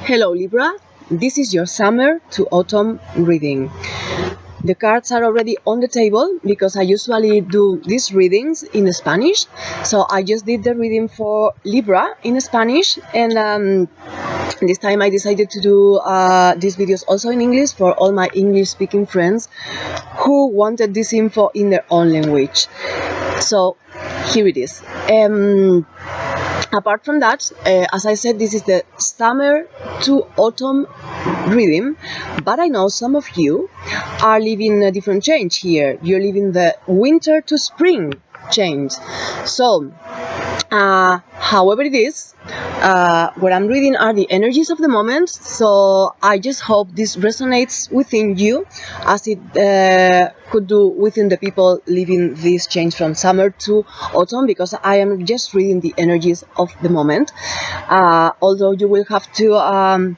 Hello Libra, this is your summer to autumn reading. The cards are already on the table because I usually do these readings in Spanish. So I just did the reading for Libra in Spanish, and this time I decided to do these videos also in English for all my English speaking friends who wanted this info in their own language. So here it is. Apart from that, as I said, this is the summer to autumn reading, but I know some of you are living a different change here. You're living the winter to spring change. So however it is, what I'm reading are the energies of the moment, so I just hope this resonates within you as it could do within the people living this change from summer to autumn, because I am just reading the energies of the moment, although you will have to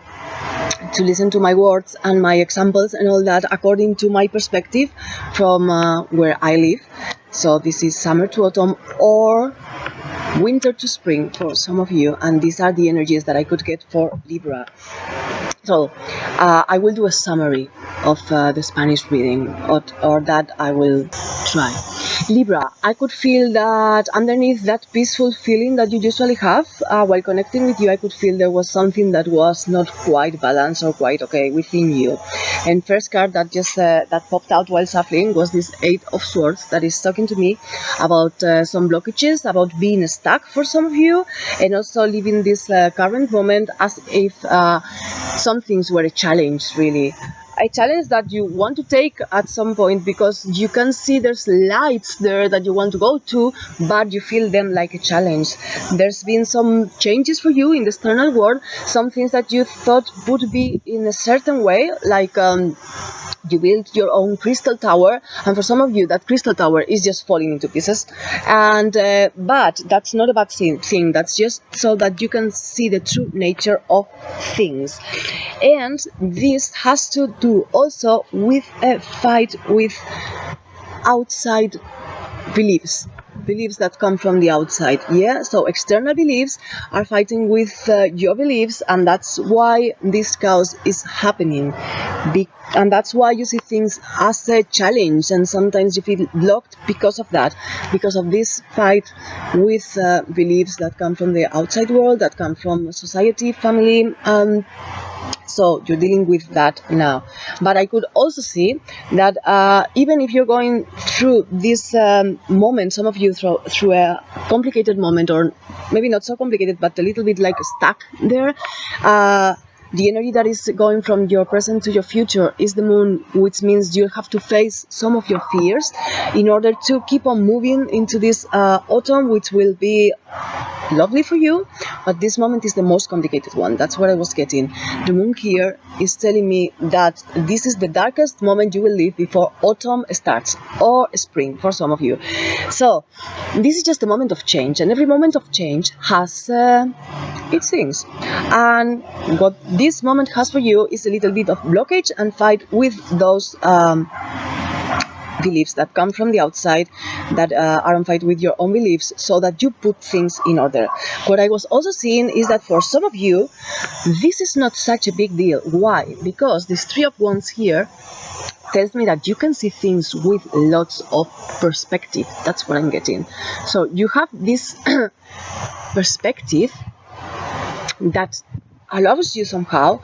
listen to my words and my examples and all that according to my perspective from where I live. So this is summer to autumn or winter to spring for some of you, and these are the energies that I could get for Libra. So I will do a summary of the Spanish reading, or that I will try. Libra, I could feel that underneath that peaceful feeling that you usually have while connecting with you, I could feel there was something that was not quite balanced or quite okay within you. And first card that just that popped out while shuffling was this Eight of Swords, that is talking to me about some blockages, about being stuck for some of you, and also living this current moment as if some things were a challenge, really. A challenge that you want to take at some point because you can see there's lights there that you want to go to, but you feel them like a challenge. There's been some changes for you in the external world, some things that you thought would be in a certain way, like you built your own crystal tower, and for some of you that crystal tower is just falling into pieces, and but that's not a bad thing. That's just so that you can see the true nature of things. And this has to do also with a fight with outside beliefs that come from the outside. Yeah, so external beliefs are fighting with your beliefs, and that's why this chaos is happening, and that's why you see things as a challenge, and sometimes you feel blocked because of that, because of this fight with beliefs that come from the outside world, that come from society, family. So you're dealing with that now. But I could also see that even if you're going through this moment, some of you through a complicated moment, or maybe not so complicated, but a little bit like stuck there, the energy that is going from your present to your future is the moon, which means you have to face some of your fears in order to keep on moving into this autumn, which will be lovely for you, but this moment is the most complicated one. That's what I was getting. The moon here is telling me that this is the darkest moment you will live before autumn starts, or spring for some of you. So this is just a moment of change, and every moment of change has its things, and what this moment has for you is a little bit of blockage and fight with those beliefs that come from the outside, that are on fight with your own beliefs, so that you put things in order. What I was also seeing is that for some of you this is not such a big deal. Why? Because this Three of Wands here tells me that you can see things with lots of perspective. That's what I'm getting. So you have this perspective that allows you somehow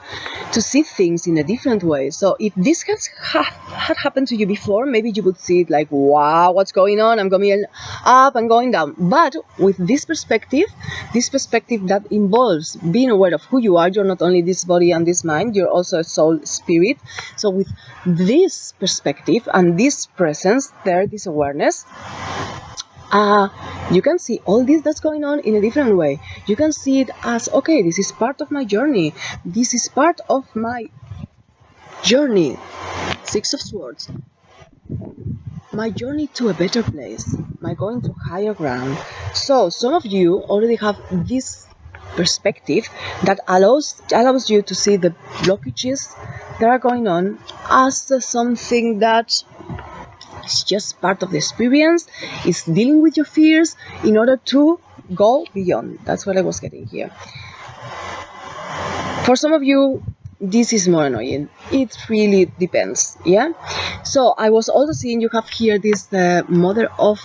to see things in a different way. So if this had happened to you before, maybe you would see it like, wow, what's going on? I'm going up and going down. But with this perspective that involves being aware of who you are, you're not only this body and this mind, you're also a soul spirit. So with this perspective and this presence there, this awareness, you can see all this that's going on in a different way. You can see it as, okay, this is part of my journey. This is part of my journey. Six of Swords. My journey to a better place. My going to higher ground. So some of you already have this perspective that allows you to see the blockages that are going on as something that it's just part of the experience. It's dealing with your fears in order to go beyond. That's what I was getting here. For some of you, this is more annoying. It really depends, yeah? So I was also seeing you have here this Mother of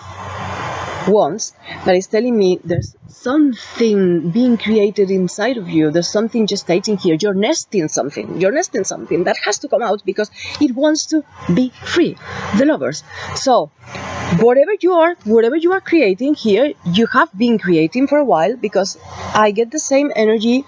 Wands that is telling me there's something being created inside of you. There's something gestating here. You're nesting something. You're nesting something that has to come out because it wants to be free. The Lovers. So whatever you are creating here, you have been creating for a while, because I get the same energy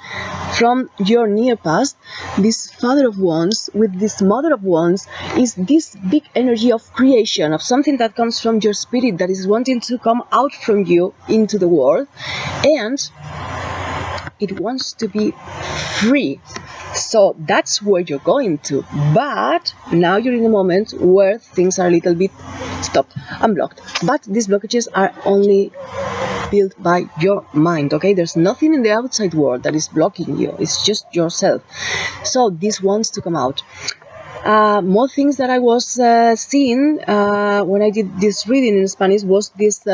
from your near past. This Father of Wands with this Mother of Wands is this big energy of creation, of something that comes from your spirit that is wanting to come out from you into the world, and it wants to be free. So that's where you're going to. But now you're in a moment where things are a little bit stopped and blocked. But these blockages are only built by your mind, okay? There's nothing in the outside world that is blocking you. It's just yourself. So this wants to come out. More things that I was seeing when I did this reading in Spanish was this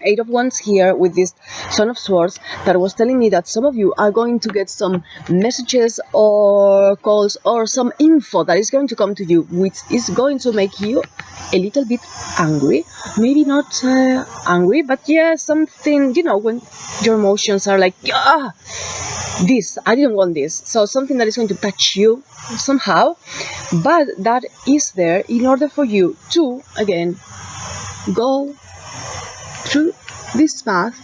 Eight of Wands here with this Son of Swords that was telling me that some of you are going to get some messages or calls or some info that is going to come to you, which is going to make you a little bit angry. Maybe not angry, but yeah, something, you know, when your emotions are like, ah, this, I didn't want this. So something that is going to touch you somehow, but that is there in order for you to, again, go through this path,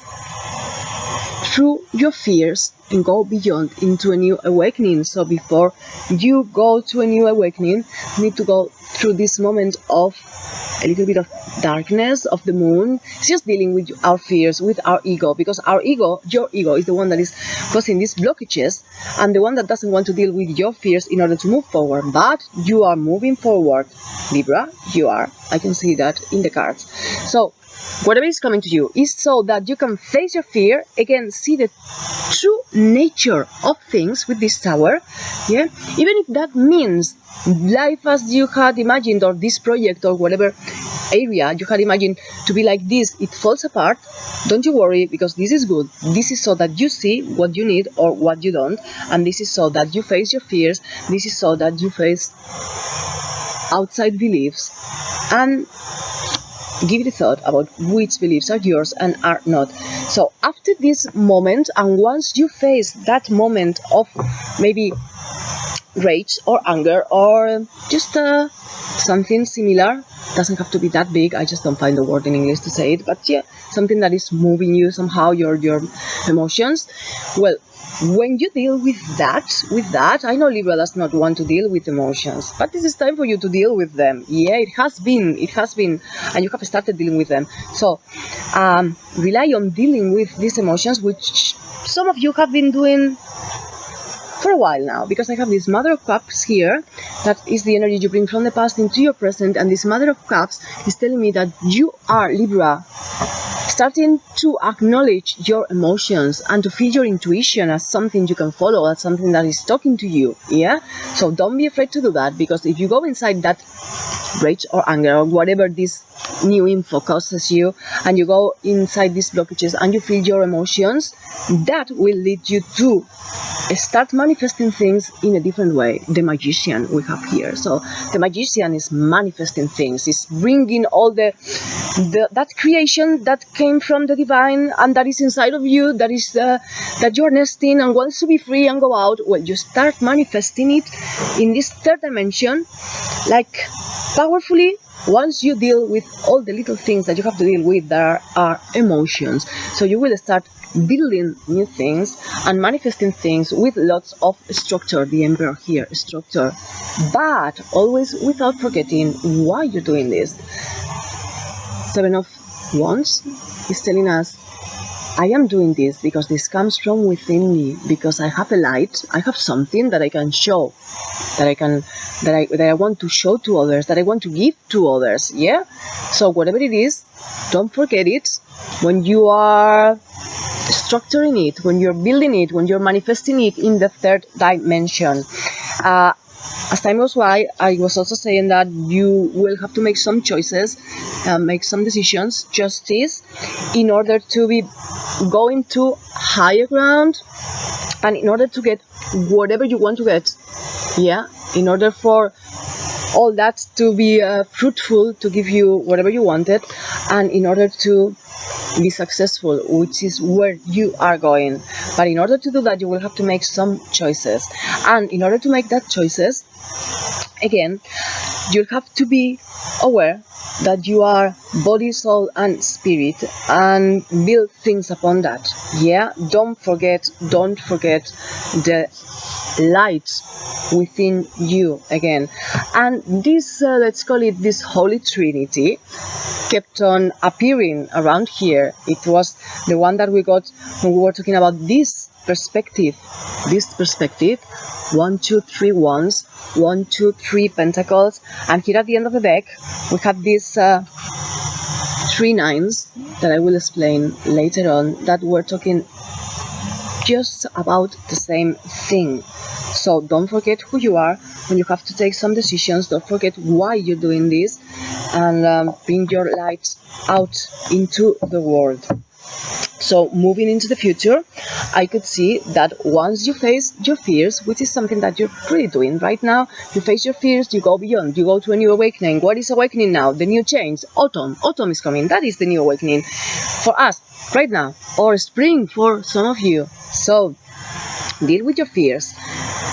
through your fears, and go beyond into a new awakening. So before you go to a new awakening, you need to go through this moment of a little bit of darkness of the moon. It's just dealing with our fears, with our ego, because our ego, your ego, is the one that is causing these blockages, and the one that doesn't want to deal with your fears in order to move forward. But you are moving forward, Libra. You are. I can see that in the cards. So whatever is coming to you is so that you can face your fear, again, see the true nature of things with this Tower, yeah? Even if that means life as you had imagined, or this project, or whatever area you had imagined to be like this, it falls apart. Don't you worry, because this is good. This is so that you see what you need or what you don't, and this is so that you face your fears. This is so that you face outside beliefs and give it a thought about which beliefs are yours and are not. So after this moment, and once you face that moment of maybe rage or anger or just something similar, doesn't have to be that big, I just don't find the word in English to say it, but yeah, something that is moving you somehow, your emotions, well, when you deal with that, I know Libra does not want to deal with emotions, but this is time for you to deal with them. Yeah, it has been, and you have started dealing with them. So rely on dealing with these emotions, which some of you have been doing for a while now, because I have this Mother of Cups here, that is the energy you bring from the past into your present, and this Mother of Cups is telling me that you are, Libra, starting to acknowledge your emotions and to feel your intuition as something you can follow, as something that is talking to you, yeah? So don't be afraid to do that, because if you go inside that rage or anger or whatever this new info causes you, and you go inside these blockages and you feel your emotions, that will lead you to start manifesting things in a different way. The Magician we have here. So the Magician is manifesting things, is bringing all that creation that came from the divine and that is inside of you, that is that you're nesting and wants to be free and go out. Well, you start manifesting it in this third dimension, like powerfully, once you deal with all the little things that you have to deal with that are emotions. So you will start building new things and manifesting things with lots of structure. The Emperor here, structure, but always without forgetting why you're doing this. Seven of Wands is telling us, I am doing this because this comes from within me, because I have a light, I have something that I can show, that I want to show to others, that I want to give to others, yeah? So whatever it is, don't forget it when you are structuring it, when you're building it, when you're manifesting it in the third dimension. as time goes by, I was also saying that you will have to make some choices, make some decisions, justice, in order to be going to higher ground, and in order to get whatever you want to get. Yeah, in order for all that to be fruitful, to give you whatever you wanted, and in order to be successful, which is where you are going. But in order to do that, you will have to make some choices, and in order to make that choices, again, you'll have to be aware that you are body, soul, and spirit, and build things upon that. Yeah, don't forget the light within you again. And this, let's call it this Holy Trinity, kept on appearing around here. It was the one that we got when we were talking about this perspective. 1, 2, 3 wands, 1, 2, 3 pentacles, and here at the end of the deck we have these 3 nines that I will explain later on, that we're talking just about the same thing. So don't forget who you are when you have to take some decisions. Don't forget why you're doing this, and bring your light out into the world. So moving into the future, I could see that once you face your fears, which is something that you're really doing right now, you face your fears, you go beyond, you go to a new awakening. What is awakening now? The new change. Autumn is coming. That is the new awakening for us right now, or spring for some of you. So deal with your fears,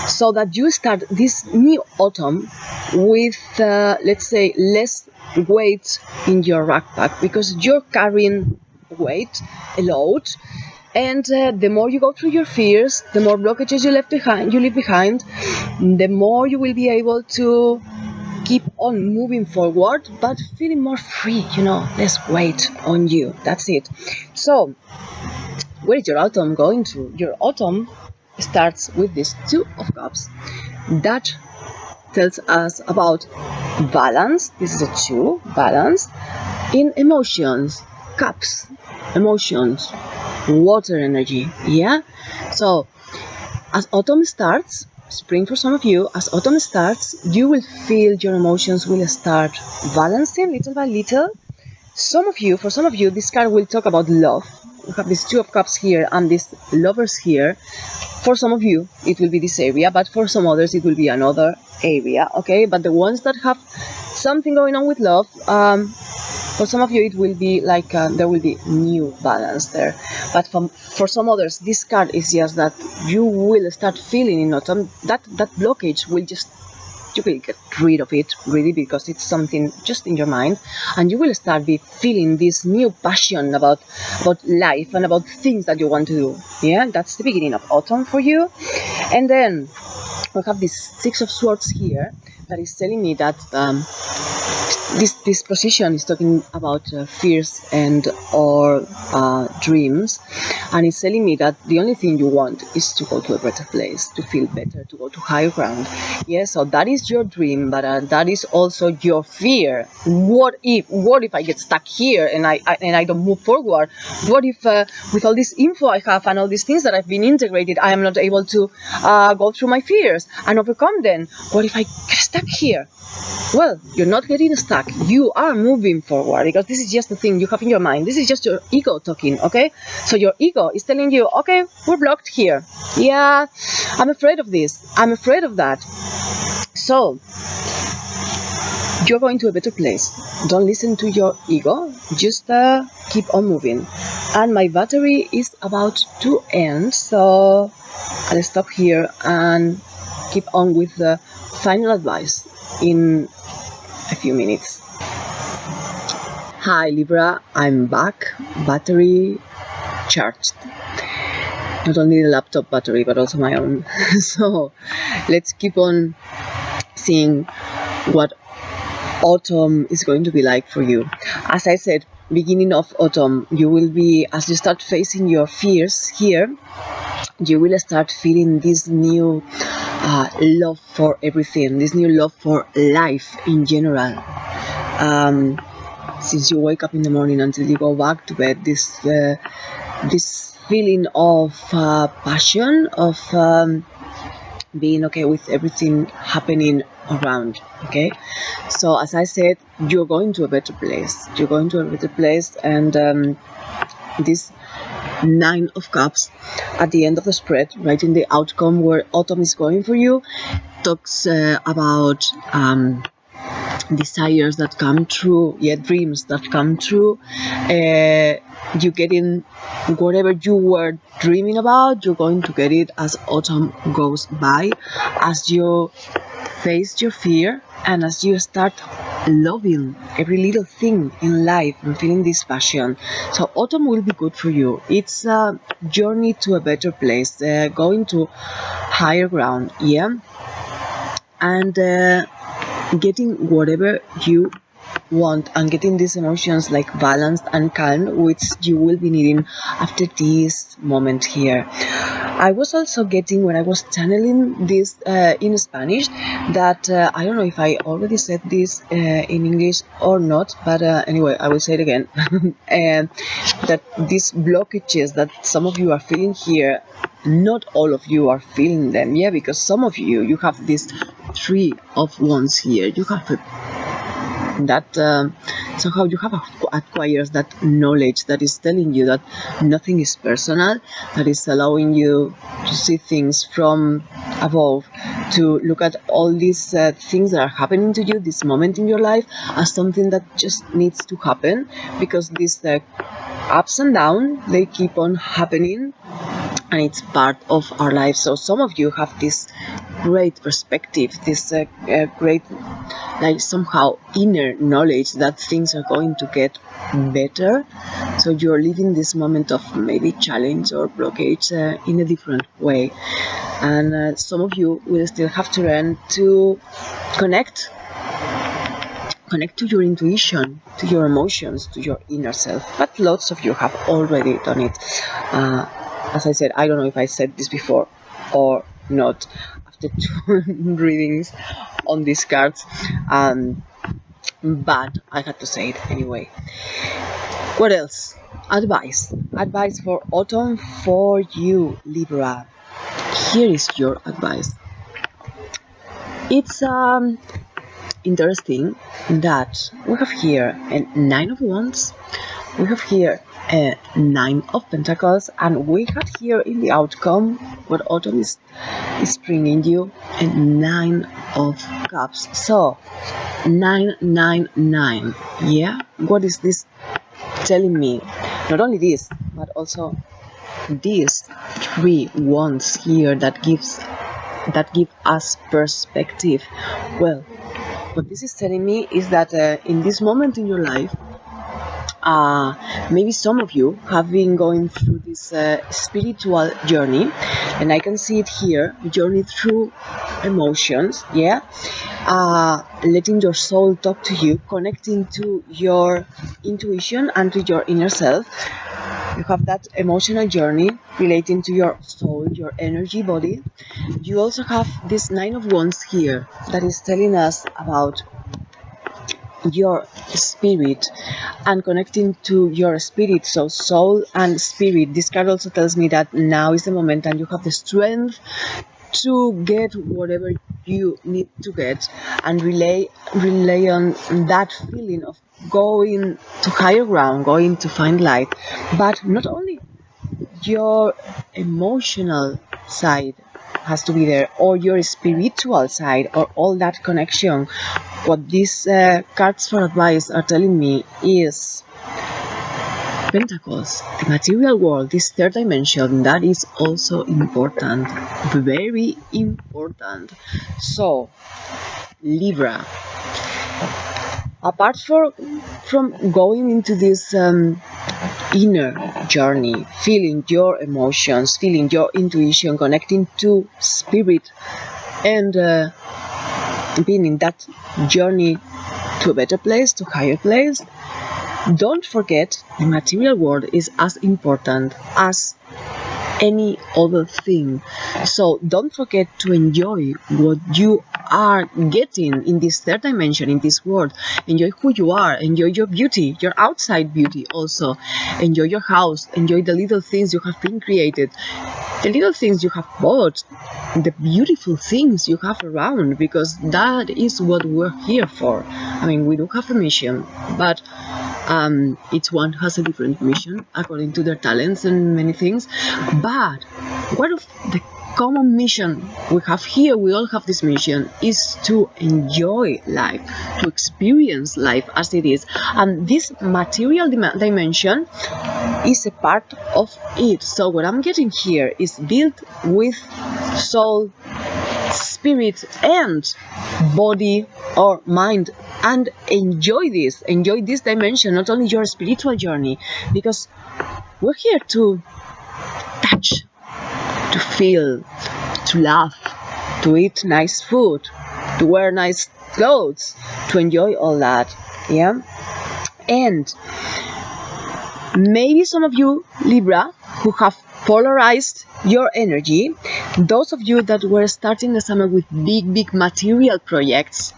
so that you start this new autumn with, let's say, less weight in your rucksack, because you're carrying weight, a load, and the more you go through your fears, the more blockages you leave behind, the more you will be able to keep on moving forward, but feeling more free, less weight on you. That's it. So where is your autumn going to? Your autumn starts with this 2 of Cups. That tells us about balance. This is a 2, balance in emotions, cups, emotions, water energy. Yeah, so as autumn starts, spring for some of you, as autumn starts, you will feel your emotions will start balancing little by little. For some of you, this card will talk about love. We have this 2 of Cups here and this Lovers here. For some of you, it will be this area, but for some others, it will be another area, okay? But the ones that have something going on with love, for some of you, it will be like there will be new balance there. But for some others, this card is just that you will start feeling in autumn that blockage will just, you will get rid of it, really, because it's something just in your mind, and you will start feeling this new passion about life and about things that you want to do. Yeah, that's the beginning of autumn for you. And then we have this 6 of Swords here that is telling me that this position is talking about fears and or dreams, and it's telling me that the only thing you want is to go to a better place, to feel better, to go to higher ground. Yes, so that is your dream, but that is also your fear. What if I get stuck here and I don't move forward? What if with all this info I have and all these things that I've been integrated, I am not able to go through my fears and overcome them? What if I get stuck here? Well, you're not getting stuck. You are moving forward, because this is just the thing you have in your mind. This is just your ego talking, okay? So your ego is telling you, okay, we're blocked here. Yeah, I'm afraid of this. I'm afraid of that. So you're going to a better place. Don't listen to your ego. Just keep on moving. And my battery is about to end, so I'll stop here and keep on with the final advice in a few minutes. Hi Libra, I'm back, battery charged. Not only the laptop battery, but also my own. So let's keep on seeing what autumn is going to be like for you. As I said, beginning of autumn, you will be, as you start facing your fears here, you will start feeling this new love for everything, this new love for life in general. Since you wake up in the morning until you go back to bed, this feeling of passion, of being okay with everything happening around. Okay, so as I said, you're going to a better place. You're going to a better place, and this 9 of Cups at the end of the spread, right in the outcome where autumn is going for you, talks about desires that come true, dreams that come true. You getting whatever you were dreaming about, you're going to get it as autumn goes by, as you face your fear and as you start loving every little thing in life and feeling this passion. So autumn will be good for you. It's a journey to a better place, going to higher ground, and getting whatever you want, and getting these emotions like balanced and calm, which you will be needing after this moment here. I was also getting, when I was channeling this in Spanish, that I don't know if I already said this in English or not, but anyway, I will say it again. That these blockages that some of you are feeling here, not all of you are feeling them, because some of you have this 3 of Wands here. You have that somehow you have acquired that knowledge that is telling you that nothing is personal, that is allowing you to see things from above, to look at all these things that are happening to you, this moment in your life, as something that just needs to happen, because these ups and downs, they keep on happening, and it's part of our life. So some of you have this great perspective, this great, like, somehow inner knowledge that things are going to get better. So you're living this moment of maybe challenge or blockage in a different way. And some of you will still have to learn to connect to your intuition, to your emotions, to your inner self. But lots of you have already done it. As I said, I don't know if I said this before or not after 2 readings on these cards, but I had to say it anyway. What else? Advice for autumn for you, Libra. Here is your advice. It's interesting that we have here a 9 of Wands, we have here a 9 of Pentacles, and we have here in the outcome what autumn is bringing you a 9 of Cups. So 999, what is this telling me? Not only this, but also these 3 wands here that give us perspective. Well, what this is telling me is that in this moment in your life, maybe some of you have been going through this spiritual journey, and I can see it here, journey through emotions, letting your soul talk to you, connecting to your intuition and to your inner self. You have that emotional journey relating to your soul, your energy body. You also have this 9 of Wands here that is telling us about your spirit and connecting to your spirit, so soul and spirit. This card also tells me that now is the moment and you have the strength to get whatever you need to get, and rely on that feeling of going to higher ground, going to find light. But not only your emotional side has to be there, or your spiritual side, or all that connection. What these cards for advice are telling me is Pentacles, the material world, this 3rd dimension, that is also important, very important. So Libra, apart from going into this inner journey, feeling your emotions, feeling your intuition, connecting to spirit, and being in that journey to a better place, to a higher place, don't forget the material world is as important as any other thing. So don't forget to enjoy what you are getting in this third dimension, in this world. Enjoy who you are, enjoy your beauty, your outside beauty also. Enjoy your house, enjoy the little things you have been created, the little things you have bought, the beautiful things you have around, because that is what we're here for. I mean, we do have a mission, but each one has a different mission according to their talents and many things. But what of the common mission we have here, we all have this mission, is to enjoy life, to experience life as it is. And this material dimension is a part of it. So what I'm getting here is built with soul, spirit and body or mind, and enjoy this dimension, not only your spiritual journey, because we're here to touch, to feel, to laugh, to eat nice food, to wear nice clothes, to enjoy all that. Yeah. And maybe some of you Libra who have polarized your energy, those of you that were starting the summer with big material projects,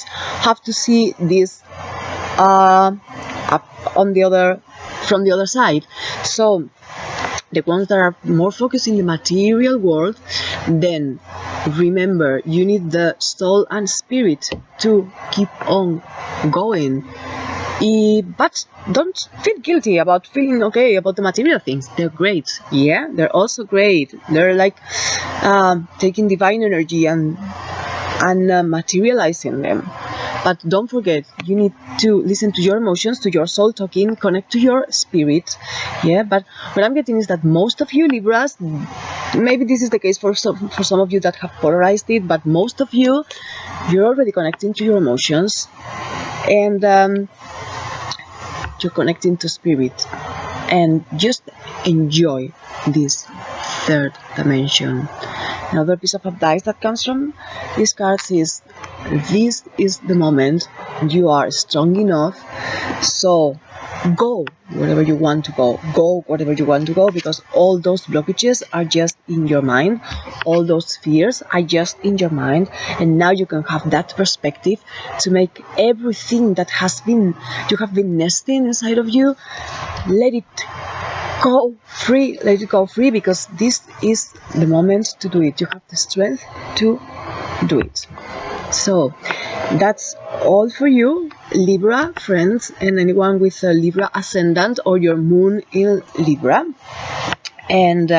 have to see this up on the other, from the other side. So the ones that are more focused in the material world, then remember, you need the soul and spirit to keep on going. But don't feel guilty about feeling okay about the material things. They're great. Yeah, they're also great. They're like taking divine energy and materializing them. But don't forget, you need to listen to your emotions, to your soul talking, connect to your spirit. Yeah, but what I'm getting is that most of you Libras, maybe this is the case for some of you that have polarized it, but most of you, you're already connecting to your emotions, and you're connecting to spirit, and just enjoy this third dimension. Another piece of advice that comes from these cards is, this is the moment. You are strong enough, so go wherever you want to go. Go wherever you want to go, because all those blockages are just in your mind. All those fears are just in your mind, and now you can have that perspective to make everything that you have been nesting inside of you, let it go free. Let it go free, because this is the moment to do it. You have the strength to do it. So that's all for you, Libra friends, and anyone with a Libra ascendant or your moon in Libra. And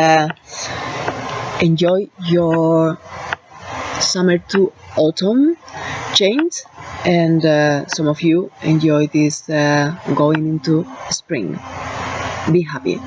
enjoy your summer to autumn change, and some of you enjoy this going into spring. Be happy.